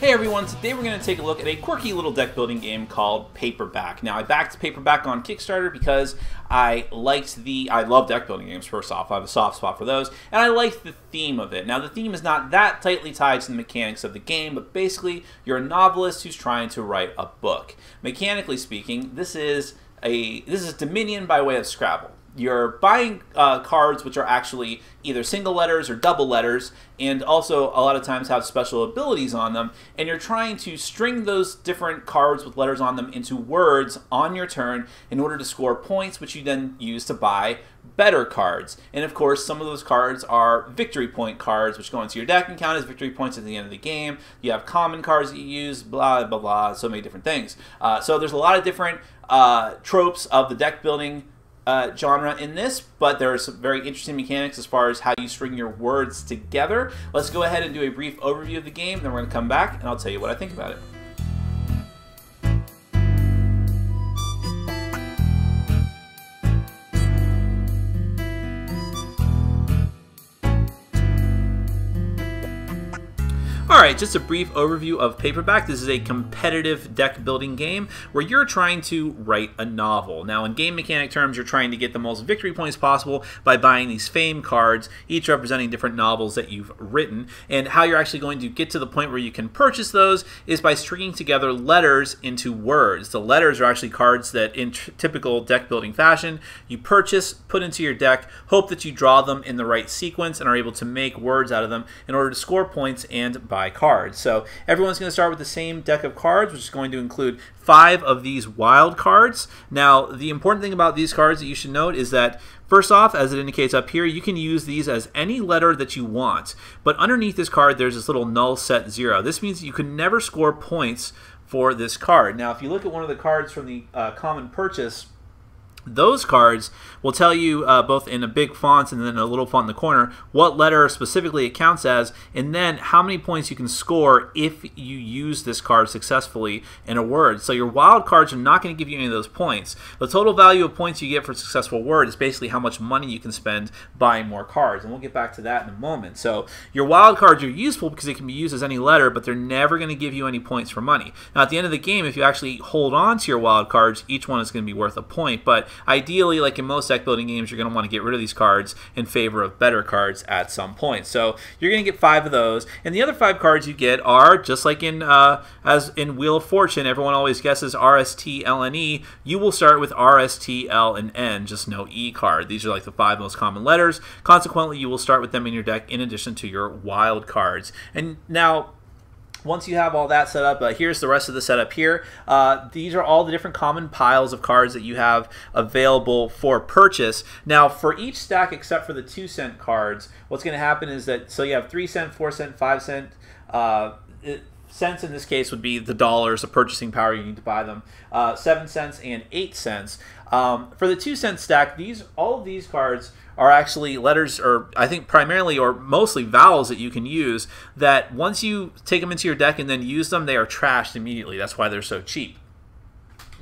Hey everyone, today we're going to take a look at a quirky little deck building game called Paperback. Now I backed Paperback on Kickstarter because I love deck building games first off, I have a soft spot for those, and I liked the theme of it. Now the theme is not that tightly tied to the mechanics of the game, but basically you're a novelist who's trying to write a book. Mechanically speaking, this is Dominion by way of Scrabble. You're buying cards which are actually either single letters or double letters, and also a lot of times have special abilities on them, and you're trying to string those different cards with letters on them into words on your turn in order to score points, which you then use to buy better cards. And of course, some of those cards are victory point cards, which go into your deck and count as victory points at the end of the game. You have common cards that you use, blah, blah, blah, so many different things. So there's a lot of different tropes of the deck building genre in this, but there are some very interesting mechanics as far as how you string your words together. Let's go ahead and do a brief overview of the game, then we're going to come back and I'll tell you what I think about it. Alright, just a brief overview of Paperback. This is a competitive deck building game where you're trying to write a novel. Now in game mechanic terms, you're trying to get the most victory points possible by buying these fame cards, each representing different novels that you've written. And how you're actually going to get to the point where you can purchase those is by stringing together letters into words. The letters are actually cards that in typical deck building fashion, you purchase, put into your deck, hope that you draw them in the right sequence and are able to make words out of them in order to score points and buy cards. So everyone's going to start with the same deck of cards, which is going to include 5 of these wild cards. Now, the important thing about these cards that you should note is that, first off, as it indicates up here, you can use these as any letter that you want. But underneath this card, there's this little null set 0. This means you can never score points for this card. Now, if you look at one of the cards from the common purchase, those cards will tell you both in a big font and then a little font in the corner what letter specifically it counts as, and then how many points you can score if you use this card successfully in a word. So your wild cards are not going to give you any of those points. The total value of points you get for a successful word is basically how much money you can spend buying more cards, and we'll get back to that in a moment. So your wild cards are useful because they can be used as any letter, but they're never going to give you any points for money. Now at the end of the game, if you actually hold on to your wild cards, each one is going to be worth a point, but ideally, like in most deck building games, you're going to want to get rid of these cards in favor of better cards at some point. So you're going to get 5 of those, and the other 5 cards you get are just like in as in Wheel of Fortune. Everyone always guesses R, S, T, L, and E. You will start with R, S, T, L, and N, just no E card. These are like the 5 most common letters. Consequently, you will start with them in your deck in addition to your wild cards. And now, once you have all that set up, here's the rest of the setup here. These are all the different common piles of cards that you have available for purchase. Now, for each stack except for the 2-cent cards, what's going to happen is that, so you have 3 cent, 4 cent, 5 cent, cents in this case would be the dollars, the purchasing power you need to buy them, 7 cents and 8 cents. For the 2-cent stack, all of these cards are actually letters, or I think primarily or mostly vowels that you can use, that once you take them into your deck and then use them, they are trashed immediately. That's why they're so cheap.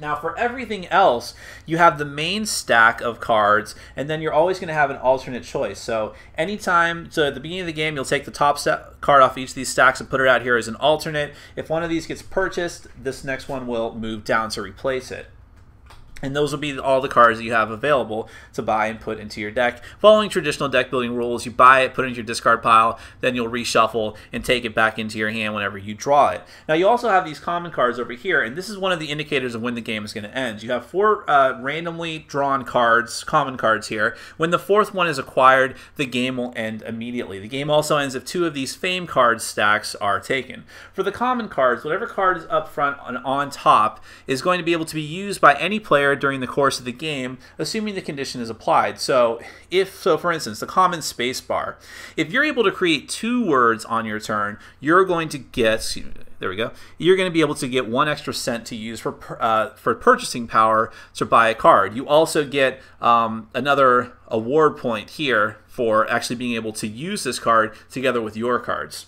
Now for everything else, you have the main stack of cards, and then you're always going to have an alternate choice. So anytime, so at the beginning of the game, you'll take the top card off each of these stacks and put it out here as an alternate. If one of these gets purchased, this next one will move down to replace it. And those will be all the cards that you have available to buy and put into your deck. Following traditional deck building rules, you buy it, put it into your discard pile, then you'll reshuffle and take it back into your hand whenever you draw it. Now you also have these common cards over here, and this is one of the indicators of when the game is going to end. You have 4 randomly drawn cards, common cards here. When the 4th one is acquired, the game will end immediately. The game also ends if 2 of these fame card stacks are taken. For the common cards, whatever card is up front and on top is going to be able to be used by any player during the course of the game, assuming the condition is applied. So for instance, the common space bar, if you're able to create 2 words on your turn, you're going to get, there we go, you're going to be able to get 1 extra cent to use for purchasing power to buy a card. You also get another award point here for actually being able to use this card together with your cards.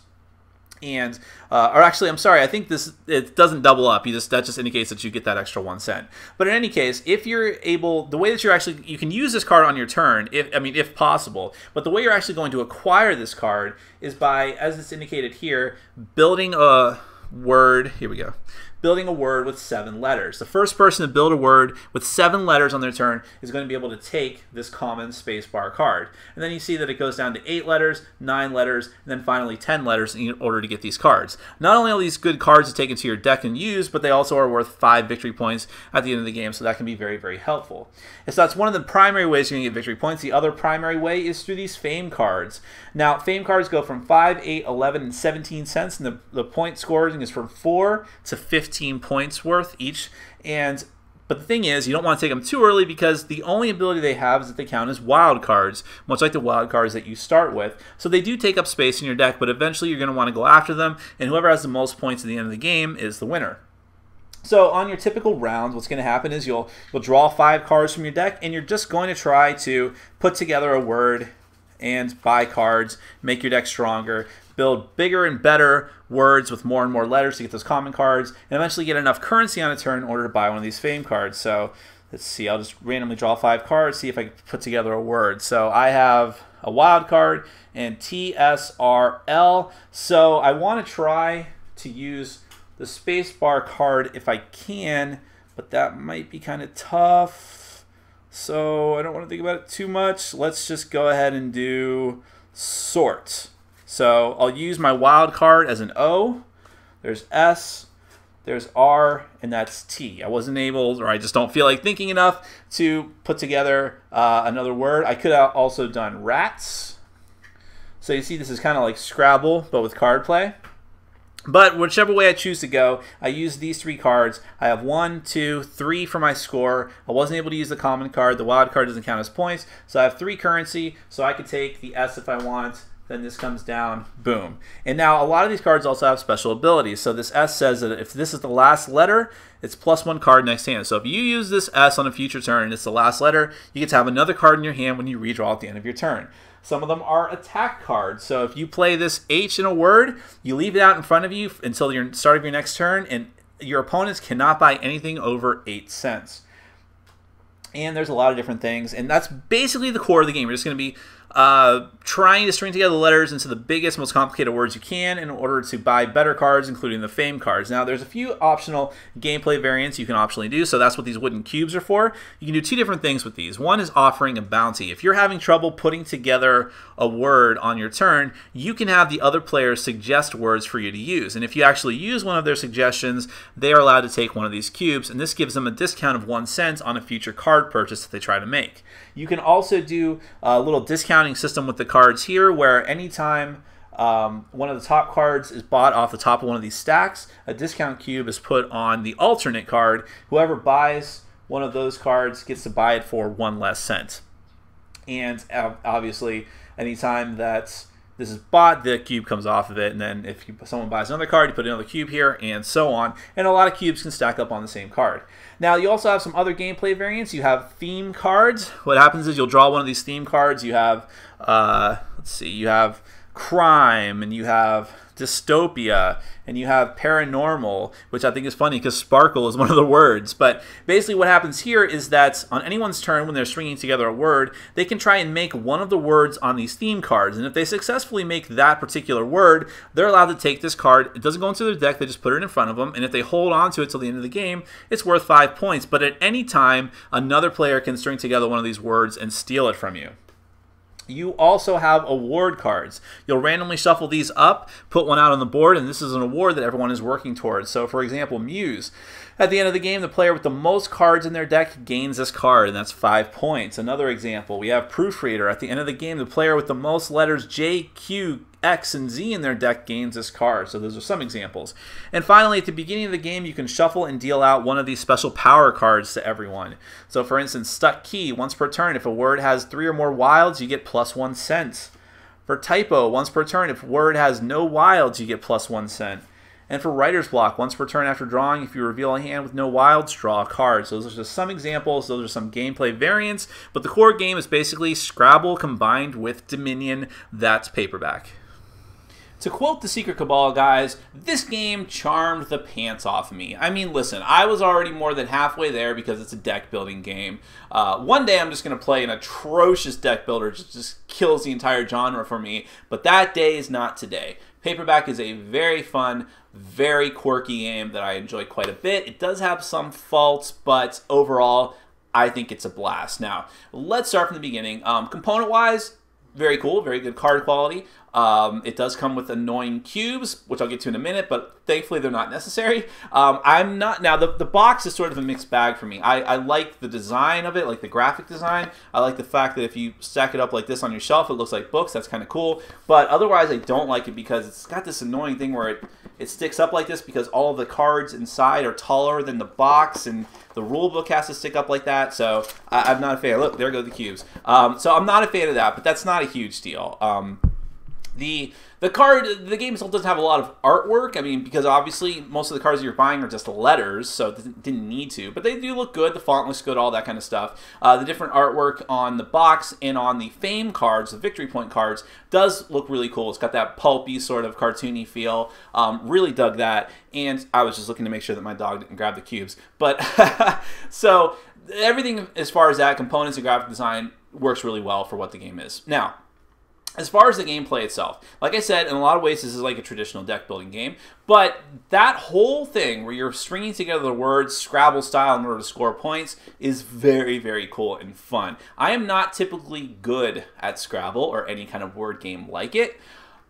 And or actually, I'm sorry, I think it doesn't double up. That just indicates that you get that extra 1 cent. But in any case, if you're able, the way that you can use this card on your turn, if possible. But the way you're actually going to acquire this card is by, as it's indicated here, building a word, here we go. Building a word with 7 letters. The first person to build a word with 7 letters on their turn is going to be able to take this common spacebar card. And then you see that it goes down to 8 letters, 9 letters, and then finally 10 letters in order to get these cards. Not only are these good cards to take into your deck and use, but they also are worth 5 victory points at the end of the game, so that can be very, very helpful. And so that's one of the primary ways you're going to get victory points. The other primary way is through these fame cards. Now, fame cards go from 5, 8, 11, and 17 cents, and the point scoring is from 4 to 15 points worth each. But the thing is, you don't want to take them too early because the only ability they have is that they count as wild cards, much like the wild cards that you start with. So they do take up space in your deck, but eventually you're going to want to go after them, and whoever has the most points at the end of the game is the winner. So on your typical round, what's going to happen is you'll draw 5 cards from your deck, and you're just going to try to put together a word and buy cards, make your deck stronger, build bigger and better words with more and more letters to get those common cards, and eventually get enough currency on a turn in order to buy one of these fame cards. So let's see, I'll just randomly draw 5 cards, see if I can put together a word. So I have a wild card and TSRL. So I want to try to use the spacebar card if I can, but that might be kind of tough. So I don't want to think about it too much. Let's just go ahead and do sort. So I'll use my wild card as an O. There's S, there's R, and that's T. I wasn't able, or I just don't feel like thinking enough to put together another word. I could have also done rats. So you see this is kind of like Scrabble, but with card play. But whichever way I choose to go, I use these 3 cards. I have 1, 2, 3 for my score. I wasn't able to use the common card. The wild card doesn't count as points. So I have 3 currency, so I could take the S if I want. Then this comes down, boom. And now a lot of these cards also have special abilities. So this S says that if this is the last letter, it's +1 card next hand. So if you use this S on a future turn and it's the last letter, you get to have another card in your hand when you redraw at the end of your turn. Some of them are attack cards. So if you play this H in a word, you leave it out in front of you until the start of your next turn, and your opponents cannot buy anything over 8 cents. And there's a lot of different things, and that's basically the core of the game. You're just going to be trying to string together the letters into the biggest, most complicated words you can in order to buy better cards, including the fame cards. Now, there's a few optional gameplay variants you can optionally do, so that's what these wooden cubes are for. You can do 2 different things with these. One is offering a bounty. If you're having trouble putting together a word on your turn, you can have the other players suggest words for you to use. And if you actually use one of their suggestions, they are allowed to take one of these cubes, and this gives them a discount of 1 cent on a future card purchase that they try to make. You can also do a little discounting system with the cards here, where anytime one of the top cards is bought off the top of one of these stacks, a discount cube is put on the alternate card. Whoever buys one of those cards gets to buy it for 1 less cent. And obviously, anytime that this is bought, the cube comes off of it, and then if someone buys another card, you put another cube here, and so on. And a lot of cubes can stack up on the same card. Now, you also have some other gameplay variants. You have theme cards. What happens is you'll draw one of these theme cards. You have, let's see, you have crime, and you have dystopia, and you have paranormal, which I think is funny because sparkle is one of the words. But basically what happens here is that on anyone's turn when they're stringing together a word, they can try and make one of the words on these theme cards. And if they successfully make that particular word, they're allowed to take this card. It doesn't go into their deck. They just put it in front of them. And if they hold on to it till the end of the game, it's worth 5 points. But at any time, another player can string together one of these words and steal it from you. You also have award cards. You'll randomly shuffle these up, put one out on the board, and this is an award that everyone is working towards. So, for example, Muse. At the end of the game, the player with the most cards in their deck gains this card, and that's 5 points. Another example, we have Proofreader. At the end of the game, the player with the most letters J, Q, X, and Z in their deck gains this card. So those are some examples. And finally, at the beginning of the game, you can shuffle and deal out one of these special power cards to everyone. So for instance, Stuck Key, once per turn, if a word has 3 or more wilds, you get +1 cent. For Typo, once per turn, if a word has no wilds, you get +1 cent. And for Writer's Block, once per turn after drawing, if you reveal a hand with no wilds, draw a card. So those are just some examples. Those are some gameplay variants. But the core game is basically Scrabble combined with Dominion. That's Paperback. To quote the Secret Cabal guys, this game charmed the pants off of me. I mean, listen, I was already more than halfway there because it's a deck building game. One day I'm just going to play an atrocious deck builder that just kills the entire genre for me, but that day is not today. Paperback is a very fun, very quirky game that I enjoy quite a bit. It does have some faults, but overall, I think it's a blast. Now, let's start from the beginning. Component-wise, very cool, very good card quality. It does come with annoying cubes, which I'll get to in a minute, but thankfully they're not necessary. Now the box is sort of a mixed bag for me. I like the design of it, like the graphic design. I like the fact that if you stack it up like this on your shelf, it looks like books. That's kind of cool. But otherwise, I don't like it because it's got this annoying thing where it sticks up like this because all of the cards inside are taller than the box, and the rule book has to stick up like that. So I'm not a fan. Look, there go the cubes. So I'm not a fan of that, but that's not a huge deal. The game still doesn't have a lot of artwork. I mean, because obviously most of the cards that you're buying are just letters, so it didn't need to. But they do look good. The font looks good, all that kind of stuff. The different artwork on the box and on the fame cards, the victory point cards, does look really cool. It's got that pulpy sort of cartoony feel. Really dug that. And I was just looking to make sure that my dog didn't grab the cubes. But so everything as far as that, components and graphic design, works really well for what the game is. Now, as far as the gameplay itself, like I said, in a lot of ways, this is like a traditional deck building game, but that whole thing where you're stringing together the words Scrabble style in order to score points is very, very cool and fun. I am not typically good at Scrabble or any kind of word game like it,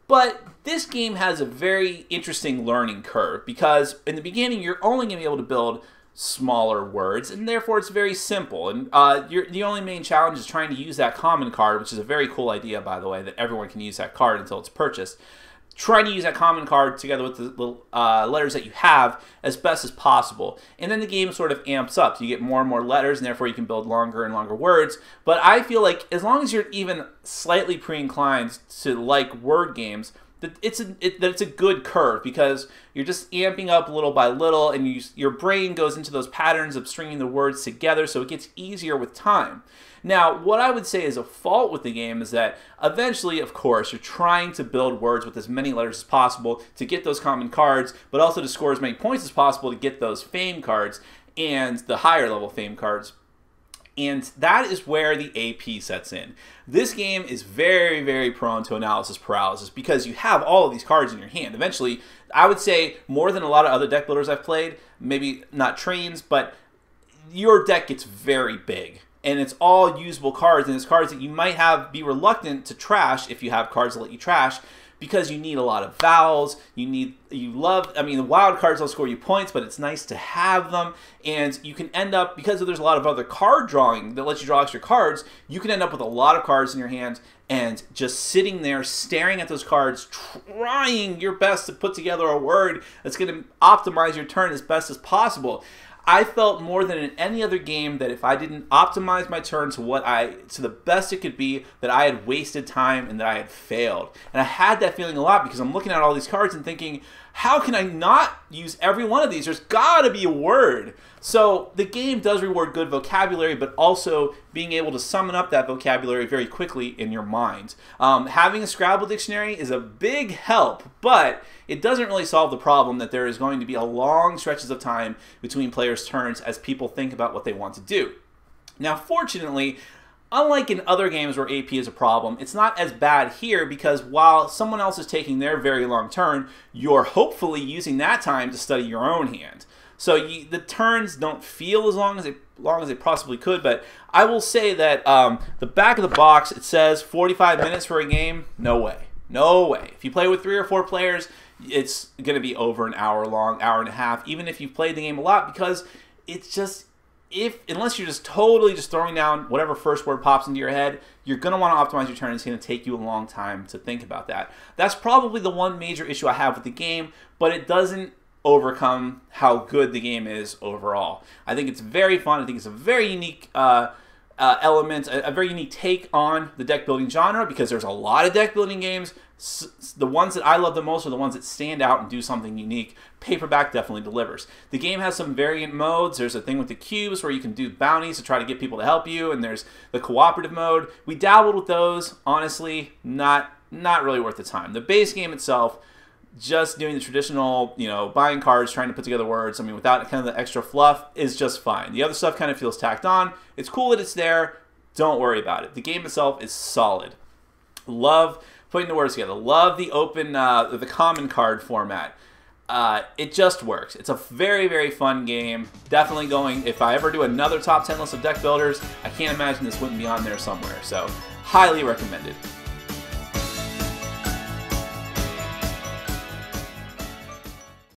but this game has a very interesting learning curve because in the beginning, you're only going to be able to build smaller words, and therefore it's very simple. And the only main challenge is trying to use that common card, which is a very cool idea, by the way, that everyone can use that card until it's purchased. Trying to use that common card together with the little letters that you have as best as possible. And then the game sort of amps up. So you get more and more letters, and therefore you can build longer and longer words. But I feel like as long as you're even slightly pre-inclined to like word games, that it's a good curve because you're just amping up little by little, and your brain goes into those patterns of stringing the words together, so it gets easier with time. Now, what I would say is a fault with the game is that eventually, of course, you're trying to build words with as many letters as possible to get those common cards, but also to score as many points as possible to get those fame cards and the higher level fame cards. And that is where the AP sets in. This game is very, very prone to analysis paralysis because you have all of these cards in your hand. Eventually, I would say more than a lot of other deck builders I've played, maybe not trains, but your deck gets very big. And it's all usable cards, and it's cards that you might be reluctant to trash if you have cards that let you trash, because you need a lot of vowels, I mean, the wild cards don't score you points, but it's nice to have them, and you can end up, because there's a lot of other card drawing that lets you draw extra cards, you can end up with a lot of cards in your hand, and just sitting there staring at those cards, trying your best to put together a word that's going to optimize your turn as best as possible. I felt more than in any other game that if I didn't optimize my turn to the best it could be, that I had wasted time and that I had failed. And I had that feeling a lot because I'm looking at all these cards and thinking, how can I not use every one of these? There's gotta be a word. So the game does reward good vocabulary, but also being able to summon up that vocabulary very quickly in your mind. Having a Scrabble dictionary is a big help, but it doesn't really solve the problem that there is going to be a long stretches of time between players' turns as people think about what they want to do. Now, fortunately, unlike in other games where AP is a problem, it's not as bad here because while someone else is taking their very long turn, you're hopefully using that time to study your own hand. So the turns don't feel as long as they possibly could, but I will say that the back of the box, it says 45 minutes for a game. No way. No way. If you play with 3 or 4 players, it's going to be over an hour long, hour and a half, even if you've played the game a lot, because it's just, unless you're just totally just throwing down whatever first word pops into your head, you're going to want to optimize your turn. It's going to take you a long time to think about that. That's probably the one major issue I have with the game, but it doesn't overcome how good the game is overall. I think it's very fun. I think it's a very unique element, a very unique take on the deck building genre, because there's a lot of deck building games. The ones that I love the most are the ones that stand out and do something unique. Paperback definitely delivers. The game has some variant modes. There's a thing with the cubes where you can do bounties to try to get people to help you, and there's the cooperative mode. We dabbled with those. Honestly, not not really worth the time. The base game itself, just doing the traditional, you know, buying cards, trying to put together words, I mean, without kind of the extra fluff, is just fine. The other stuff kind of feels tacked on. It's cool that it's there. Don't worry about it. The game itself is solid. Love putting the words together. Love the open, the common card format. It just works. It's a very, very fun game. Definitely going, if I ever do another top 10 list of deck builders, I can't imagine this wouldn't be on there somewhere. So, highly recommended.